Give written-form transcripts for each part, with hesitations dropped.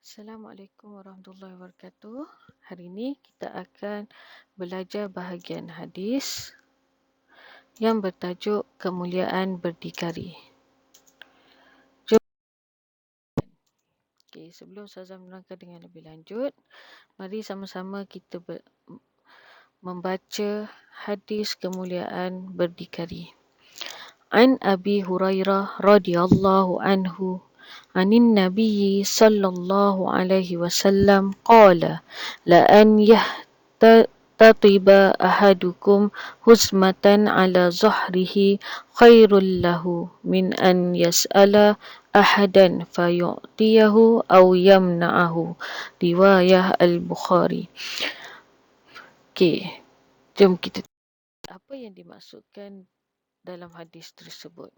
Assalamualaikum warahmatullahi wabarakatuh. Hari ini kita akan belajar bahagian hadis yang bertajuk kemuliaan berdikari. Jom. Sebelum Ustazah menerangkan dengan lebih lanjut, mari sama-sama kita membaca hadis kemuliaan berdikari. An Abi Hurairah radhiyallahu anhu anin Nabi sallallahu alaihi wasallam qala la an yahtatiba ahadukum huzmatan ala zahrihi khairul lahu min an yas'ala ahadan fayu'tiyahu aw yamna'ahu. Riwayah Al-Bukhari. Jom kita apa yang dimaksudkan dalam hadis tersebut.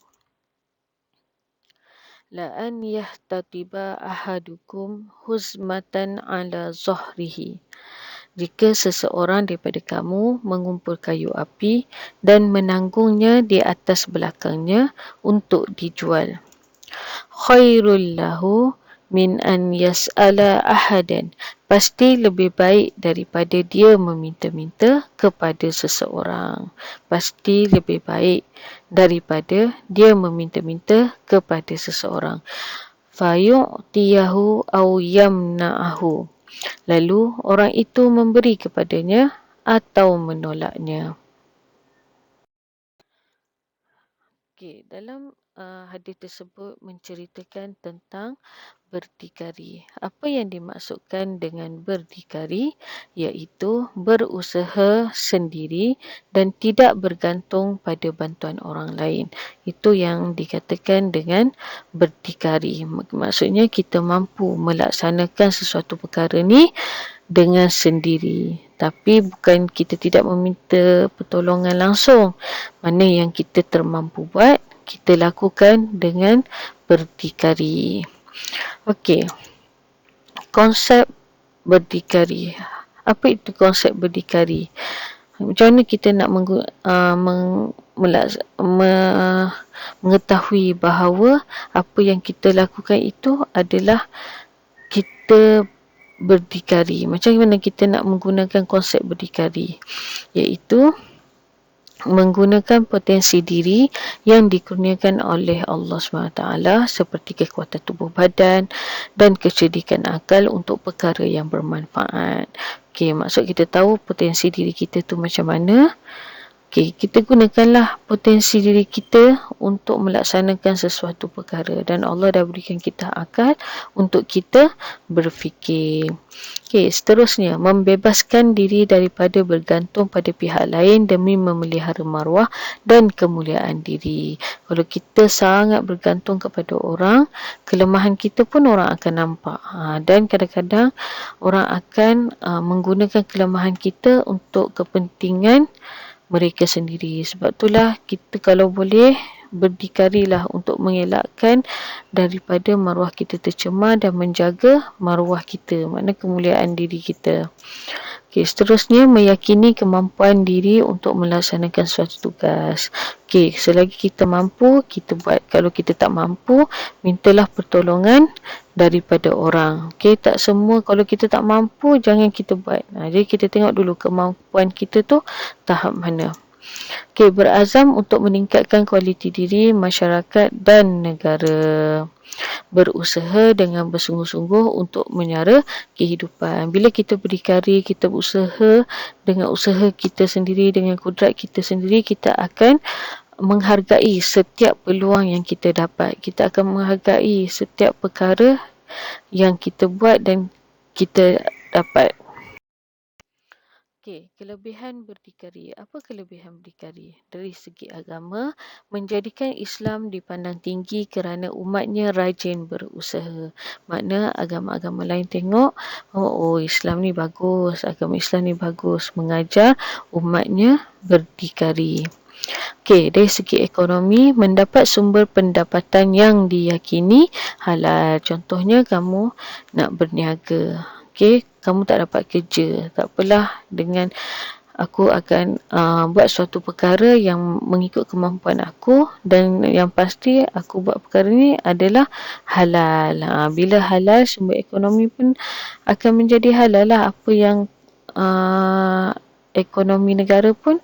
La an yahtatiba ahadukum huzmatan ala zahrihi. Jika seseorang daripada kamu mengumpul kayu api dan menanggungnya di atas belakangnya untuk dijual. Khairul lahu min an yas'ala ahadan. Pasti lebih baik daripada dia meminta-minta kepada seseorang. Pasti lebih baik daripada dia meminta-minta kepada seseorang. Fayu'tiyahu aw yamna'ahu. Lalu orang itu memberi kepadanya atau menolaknya. Dalam hadis tersebut menceritakan tentang berdikari. Apa yang dimaksudkan dengan berdikari? Iaitu berusaha sendiri dan tidak bergantung pada bantuan orang lain. Itu yang dikatakan dengan berdikari. Maksudnya kita mampu melaksanakan sesuatu perkara ni dengan sendiri. Tapi bukan kita tidak meminta pertolongan langsung. Mana yang kita termampu buat, kita lakukan dengan berdikari. Okey. Konsep berdikari. Apa itu konsep berdikari? Macam mana kita nak mengetahui bahawa apa yang kita lakukan itu adalah kita berdikari. Macam mana kita nak menggunakan konsep berdikari? Iaitu menggunakan potensi diri yang dikurniakan oleh Allah SWT seperti kekuatan tubuh badan dan kecerdikan akal untuk perkara yang bermanfaat. Maksud kita tahu potensi diri kita tu macam mana. Kita gunakanlah potensi diri kita untuk melaksanakan sesuatu perkara dan Allah dah berikan kita akal untuk kita berfikir. Seterusnya, membebaskan diri daripada bergantung pada pihak lain demi memelihara maruah dan kemuliaan diri. Kalau kita sangat bergantung kepada orang, kelemahan kita pun orang akan nampak. Dan kadang-kadang orang akan menggunakan kelemahan kita untuk kepentingan mereka sendiri. Sebab itulah kita kalau boleh berdikarilah untuk mengelakkan daripada maruah kita tercemar dan menjaga maruah kita, makna kemuliaan diri kita. Seterusnya, meyakini kemampuan diri untuk melaksanakan suatu tugas. Selagi kita mampu, kita buat. Kalau kita tak mampu, mintalah pertolongan daripada orang. Tak semua, kalau kita tak mampu, jangan kita buat. Jadi kita tengok dulu kemampuan kita tu tahap mana. Berazam untuk meningkatkan kualiti diri, masyarakat dan negara. Berusaha dengan bersungguh-sungguh untuk menyara kehidupan. Bila kita berdikari, kita berusaha dengan usaha kita sendiri, dengan kudrat kita sendiri, kita akan menghargai setiap peluang yang kita dapat. Kita akan menghargai setiap perkara yang kita buat dan kita dapat. Kelebihan berdikari. Apa kelebihan berdikari? Dari segi agama, menjadikan Islam dipandang tinggi kerana umatnya rajin berusaha. Makna agama-agama lain tengok, oh Islam ni bagus, agama Islam ni bagus, mengajar umatnya berdikari. Dari segi ekonomi, mendapat sumber pendapatan yang diyakini halal. Contohnya kamu nak berniaga. Kamu tak dapat kerja, tak apalah, dengan aku akan buat suatu perkara yang mengikut kemampuan aku, dan yang pasti aku buat perkara ni adalah halal. Bila halal, sumber ekonomi pun akan menjadi halal lah. Apa yang ekonomi negara pun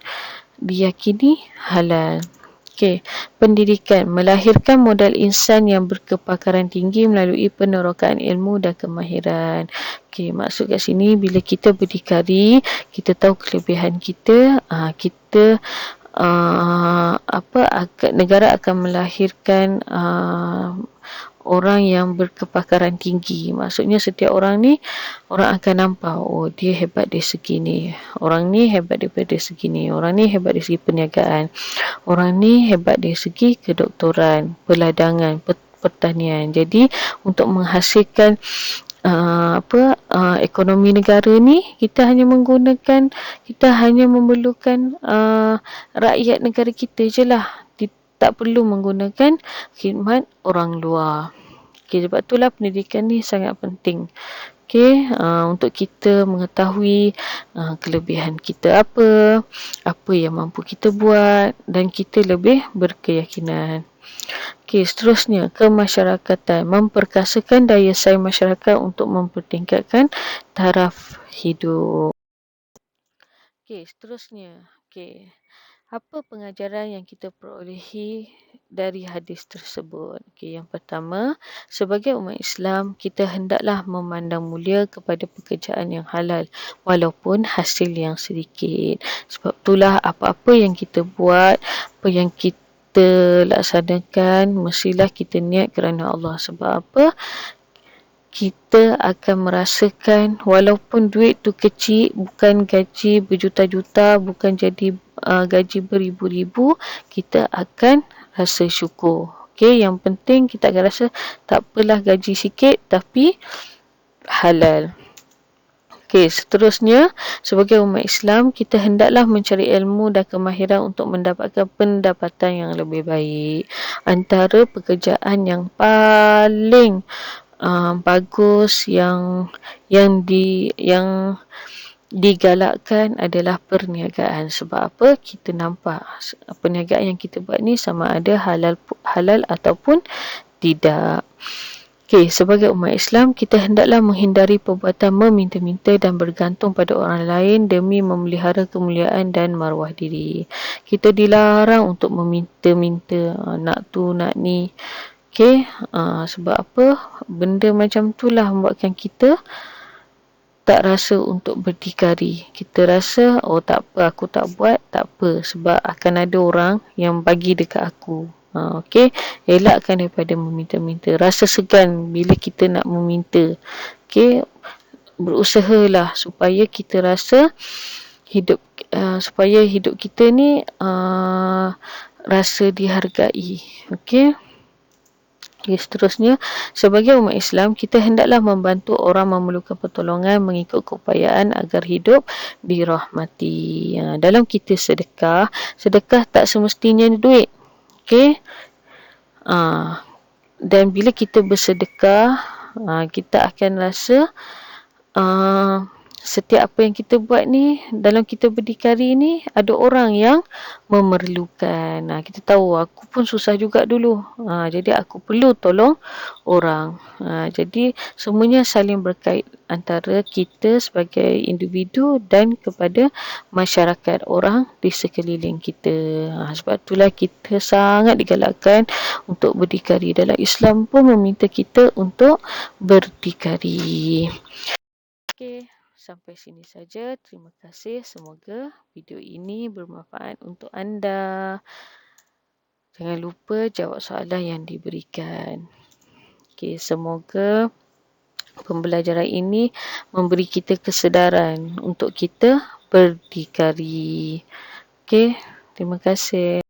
diyakini halal. Okey, pendidikan melahirkan modal insan yang berkepakaran tinggi melalui penerokaan ilmu dan kemahiran. Okey, maksud kat sini bila kita berdikari, kita tahu kelebihan kita, kita negara akan melahirkan orang yang berkepakaran tinggi. Maksudnya setiap orang ni, orang akan nampak, oh dia hebat dari segi ni, orang ni hebat daripada segi ni, orang ni hebat dari segi perniagaan, orang ni hebat dari segi kedoktoran, peladangan, pertanian. Jadi untuk menghasilkan ekonomi negara ni, kita hanya memerlukan rakyat negara kita je lah. Tak perlu menggunakan khidmat orang luar. Okay, sebab itulah pendidikan ni sangat penting. Okay, untuk kita mengetahui kelebihan kita apa yang mampu kita buat, dan kita lebih berkeyakinan. Okay, seterusnya, kemasyarakatan memperkasakan daya saing masyarakat untuk mempertingkatkan taraf hidup. Okay, seterusnya. Okay, apa pengajaran yang kita perolehi dari hadis tersebut? Okay, yang pertama, sebagai umat Islam, kita hendaklah memandang mulia kepada pekerjaan yang halal, walaupun hasil yang sedikit. Sebab itulah apa-apa yang kita buat, apa yang kita laksanakan, mestilah kita niat kerana Allah. Sebab apa? Kita akan merasakan walaupun duit tu kecil, bukan gaji berjuta-juta, bukan jadi gaji beribu-ribu, kita akan rasa syukur. Okay, yang penting kita akan rasa tak apalah gaji sikit tapi halal. Okay, seterusnya, sebagai umat Islam, kita hendaklah mencari ilmu dan kemahiran untuk mendapatkan pendapatan yang lebih baik. Antara pekerjaan yang paling bagus yang digalakkan adalah perniagaan. Sebab apa? Kita nampak perniagaan yang kita buat ni sama ada halal ataupun tidak. Okey, sebagai umat Islam, kita hendaklah menghindari perbuatan meminta-minta dan bergantung pada orang lain demi memelihara kemuliaan dan maruah diri. Kita dilarang untuk meminta-minta, nak tu, nak ni. Okey, sebab apa? Benda macam tu lah membuatkan kita tak rasa untuk berdikari. Kita rasa, oh tak apa, aku tak buat, tak apa. Sebab akan ada orang yang bagi dekat aku. Okey, elakkan daripada meminta-minta. Rasa segan bila kita nak meminta. Okey, berusahalah supaya kita rasa supaya hidup kita ni rasa dihargai. Okey. Okay, seterusnya, sebagai umat Islam, kita hendaklah membantu orang memerlukan pertolongan mengikut keupayaan agar hidup dirahmati. Dalam kita sedekah tak semestinya duit. Okey. Dan bila kita bersedekah, kita akan rasa setiap apa yang kita buat ni, dalam kita berdikari ni, ada orang yang memerlukan. Kita tahu, aku pun susah juga dulu. Jadi aku perlu tolong orang. Jadi semuanya saling berkait antara kita sebagai individu dan kepada masyarakat, orang di sekeliling kita. Sebab itulah kita sangat digalakkan untuk berdikari. Dalam Islam pun meminta kita untuk berdikari. Okey, sampai sini saja. Terima kasih. Semoga video ini bermanfaat untuk anda. Jangan lupa jawab soalan yang diberikan. Okey, semoga pembelajaran ini memberi kita kesedaran untuk kita berdikari. Okey, terima kasih.